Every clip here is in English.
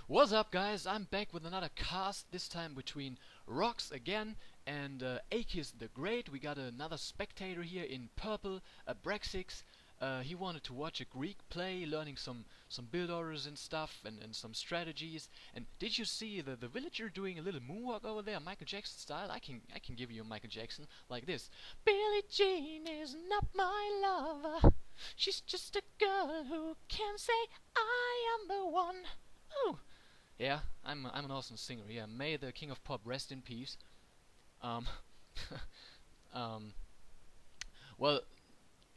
What's up, guys? I'm back with another cast, this time between Roccz again and AkisTheGreat. We got another spectator here in purple, a Brexix. He wanted to watch a Greek play, learning some build orders and stuff and some strategies. And did you see the villager doing a little moonwalk over there, Michael Jackson style? I can give you a Michael Jackson like this. Billie Jean is not my lover. She's just a girl who can say I am the one. Ooh. Yeah, I'm an awesome singer. Yeah, may the king of pop rest in peace. Um, um, well,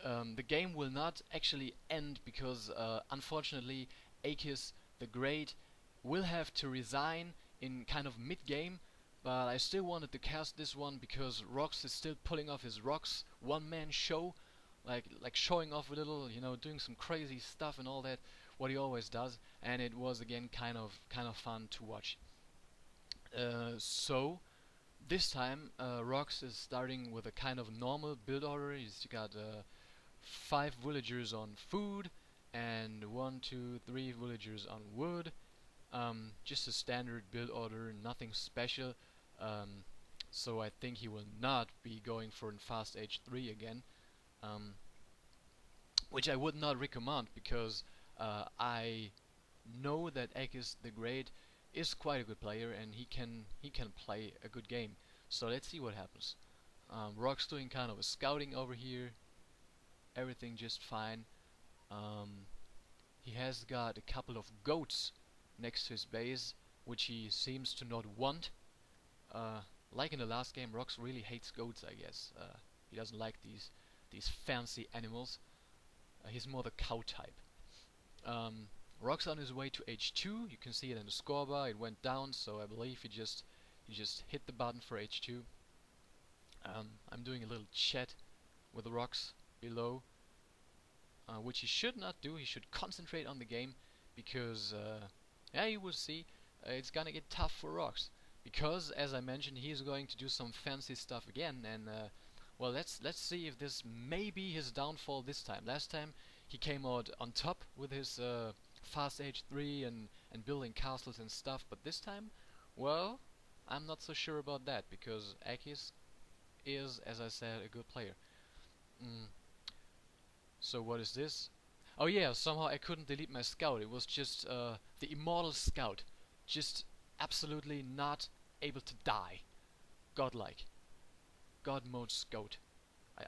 the game will not actually end because unfortunately, Akis the Great will have to resign in kind of mid-game. But I still wanted to cast this one because Roccz is still pulling off his Roccz one-man show, like showing off a little, doing some crazy stuff and all that, what he always does, and it was again kind of fun to watch. So this time Roccz is starting with a kind of normal build order. He's got 5 villagers on food and 1, 2, 3 villagers on wood. Just a standard build order, nothing special. So I think he will not be going for an fast H3 again, which I would not recommend because I know that Akis the Great is quite a good player and he can play a good game. So let's see what happens. Roccz doing kind of a scouting over here. Everything just fine. He has got a couple of goats next to his base, which he seems to not want. Like in the last game, Roccz really hates goats, I guess. He doesn't like these fancy animals. He's more the cow type. Roccz on his way to H2. You can see it in the scorebar. It went down, so I believe he just hit the button for H2. I'm doing a little chat with Roccz below, which he should not do. He should concentrate on the game because, yeah, you will see, it's gonna get tough for Roccz because, as I mentioned, he's going to do some fancy stuff again. And well, let's see if this may be his downfall this time. Last time he came out on top with his fast H3 and building castles and stuff, but this time, well, I'm not so sure about that because Akis is, as I said, a good player. So what is this? Oh yeah, somehow I couldn't delete my scout. It was just the immortal scout, just absolutely not able to die. Godlike. God mode scout.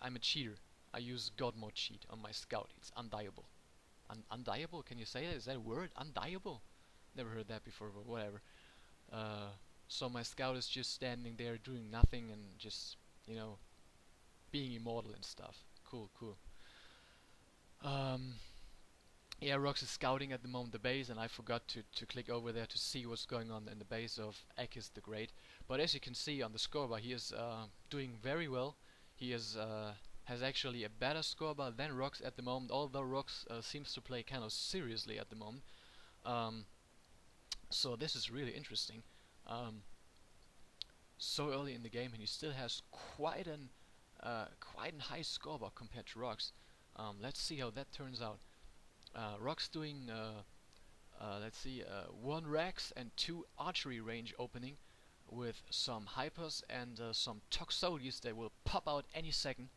I'm a cheater. I use God mode cheat on my scout. It's undieable. Undieable? Can you say that? Is that a word? Undieable? Never heard that before, but whatever. So my scout is just standing there doing nothing and just, being immortal and stuff. Cool. Yeah, Roccz is scouting at the moment the base, and I forgot to click over there to see what's going on in the base of Akis the Great. But as you can see on the scorebar, he is doing very well. He is has actually a better scorebar than Roccz at the moment, although Roccz seems to play kind of seriously at the moment. So this is really interesting. So early in the game, and he still has quite an high scorebar compared to Roccz. Let's see how that turns out. Roccz doing, let's see, 1 Rex and 2 archery range opening with some hypers and some toxodies that will pop out any second.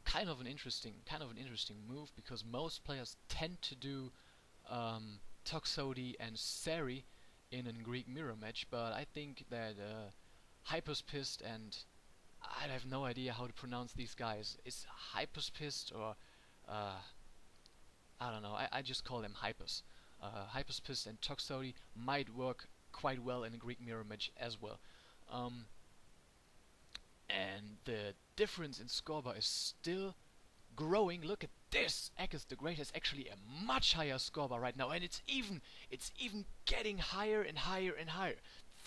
Kind of an interesting move because most players tend to do Toxodi and Sari in a Greek mirror match, but I think that Hyperspist and I have no idea how to pronounce these guys. It's Hyperspist or I don't know. I just call them Hypers. Hyperspist and Toxodi might work quite well in a Greek mirror match as well. And the difference in scorebar is still growing. Look at this! Akis the Great has actually a much higher scorebar right now, and it's even getting higher and higher and higher.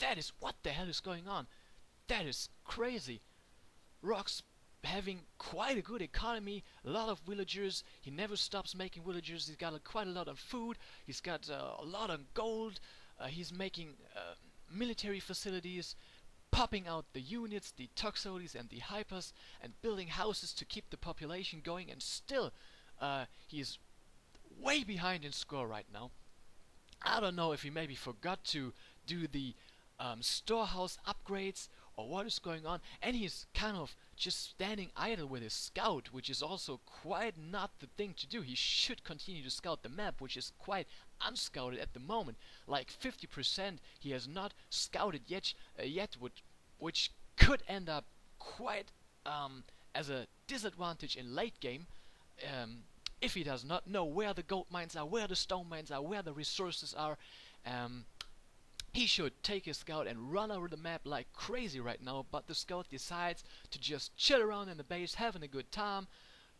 That is, what the hell is going on? That is crazy. Roccz having quite a good economy, a lot of villagers. He never stops making villagers. He's got quite a lot of food. He's got a lot of gold. He's making military facilities, popping out the units, the Toxodies and the Hypers, and building houses to keep the population going, and still He's way behind in score right now. I don't know if he maybe forgot to do the storehouse upgrades or what is going on, and he's kind of just standing idle with his scout, which is also quite not the thing to do. He should continue to scout the map, which is quite unscouted at the moment. Like 50% he has not scouted yet, which could end up quite as a disadvantage in late game. If he does not know where the gold mines are, where the stone mines are, where the resources are, he should take his scout and run over the map like crazy right now, but the scout decides to just chill around in the base, having a good time,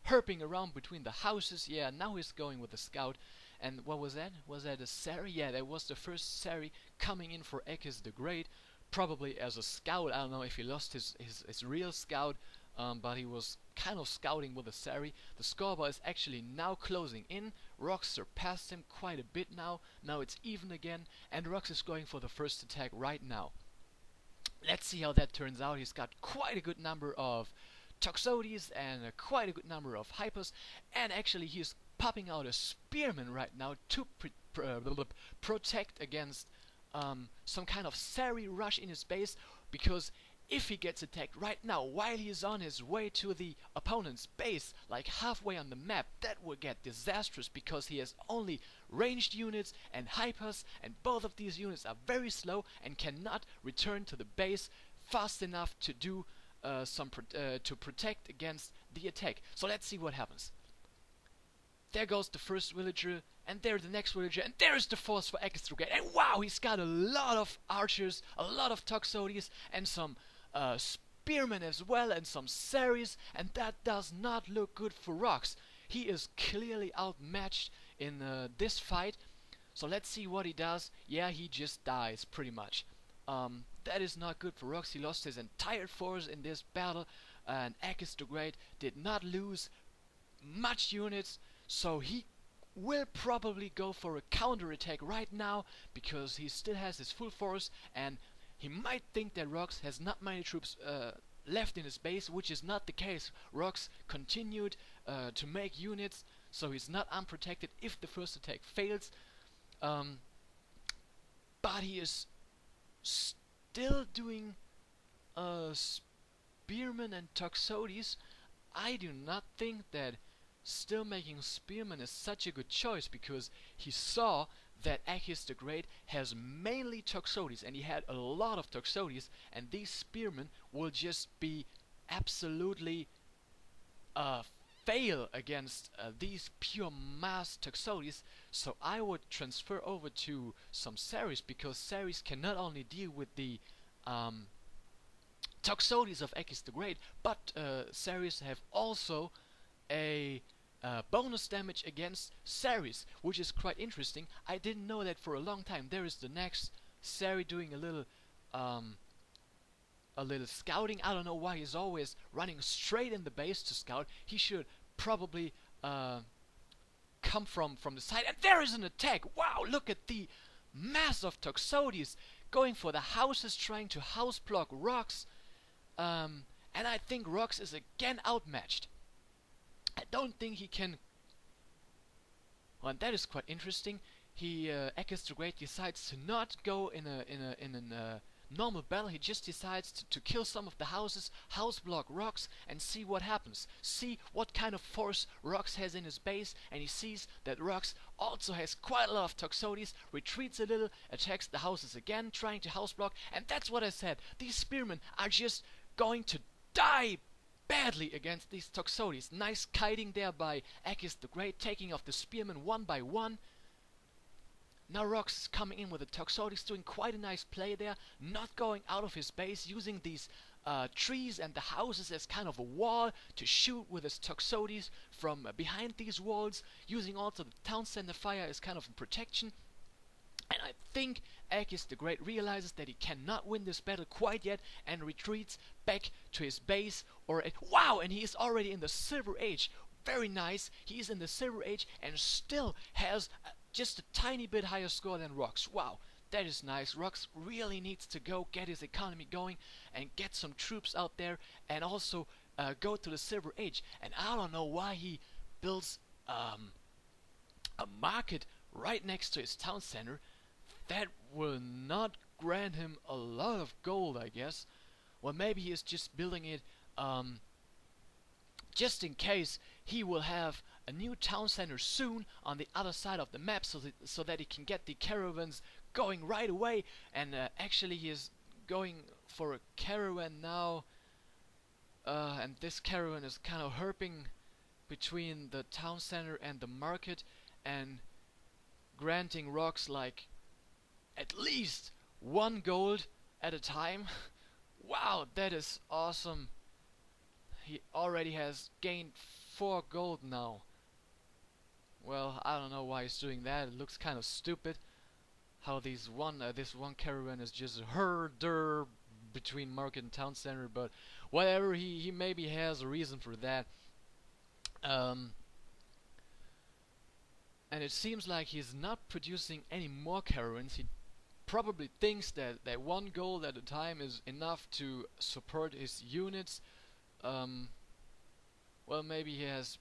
herping around between the houses. Yeah, now he's going with the scout. And what was that? Was that a Sari? Yeah, that was the first Sari coming in for AkisTheGreat, probably as a scout. I don't know if he lost his real scout, but he was kind of scouting with a Sari. The scoreboard is actually now closing in. Roccz surpassed him quite a bit now. Now it's even again, and Roccz is going for the first attack right now. Let's see how that turns out. He's got quite a good number of Toxotes and quite a good number of Hypers, and actually he's popping out a Spearman right now to protect against some kind of Sari rush in his base, because if he gets attacked right now while he's on his way to the opponent's base, like halfway on the map, that will get disastrous, because he has only ranged units and Hypers, and both of these units are very slow and cannot return to the base fast enough to do to protect against the attack. So let's see what happens. There goes the first villager, and there's the next villager, and there's the force for AkisTheGreat. And wow, he's got a lot of archers, a lot of Toxotes, and some spearmen as well, and some Saris, and that does not look good for Roccz. He is clearly outmatched in this fight. So let's see what he does. Yeah, he just dies pretty much. That is not good for Roccz. He lost his entire force in this battle, and AkisTheGreat did not lose much units, so he will probably go for a counter-attack right now, because he still has his full force, and he might think that Roccz has not many troops left in his base, which is not the case. Roccz continued to make units, so he's not unprotected if the first attack fails. But he is still doing Spearmen and Toxotes. I do not think that still making Spearmen is such a good choice, because he saw that AkisTheGreat has mainly Toxotes, and he had a lot of Toxotes, and these Spearmen will just be absolutely fail against these pure mass Toxotes. So I would transfer over to some Saris, because Saris can not only deal with the Toxotes of AkisTheGreat, but Saris have also a bonus damage against Saris, which is quite interesting. I didn't know that for a long time. There is the next Sari doing a little scouting. I don't know why he's always running straight in the base to scout. He should probably come from the side. And there is an attack! Wow, look at the mass of Toxotes going for the houses, trying to house block Roccz. And I think Roccz is again outmatched. I don't think he can. Well, and that is quite interesting. AkisTheGreat decides to not go in a normal battle. He just decides to kill some of the houses, house block Roccz, and see what happens. See what kind of force Roccz has in his base, and he sees that Roccz also has quite a lot of Toxotes, retreats a little, attacks the houses again, trying to house block, and that's what I said. These Spearmen are just going to die badly against these Toxotes. Nice kiting there by AkisTheGreat, taking off the Spearmen one by one. Now Roccz is coming in with the Toxotes, doing quite a nice play there, not going out of his base, using these trees and the houses as kind of a wall to shoot with his Toxotes from behind these walls, using also the town center fire as kind of a protection. And I think AkisTheGreat realizes that he cannot win this battle quite yet, and retreats back to his base. Wow, and he is already in the Silver Age. Very nice. He is in the Silver Age and still has just a tiny bit higher score than Roccz. Wow, that is nice. Roccz really needs to go get his economy going and get some troops out there, and also go to the Silver Age. And I don't know why he builds a market right next to his town center, that will not grant him a lot of gold, I guess. Well, maybe he is just building it just in case he will have a new town center soon on the other side of the map, so that he can get the caravans going right away. And actually he is going for a caravan now, and this caravan is kind of herping between the town center and the market, and granting Roccz like at least 1 gold at a time. Wow, that is awesome. He already has gained 4 gold now. Well, I don't know why he's doing that. It looks kind of stupid. How this one caravan is just a herder between market and town center, but whatever. He maybe has a reason for that. And it seems like he's not producing any more caravans. He probably thinks that 1 gold at a time is enough to support his units. Well, maybe he has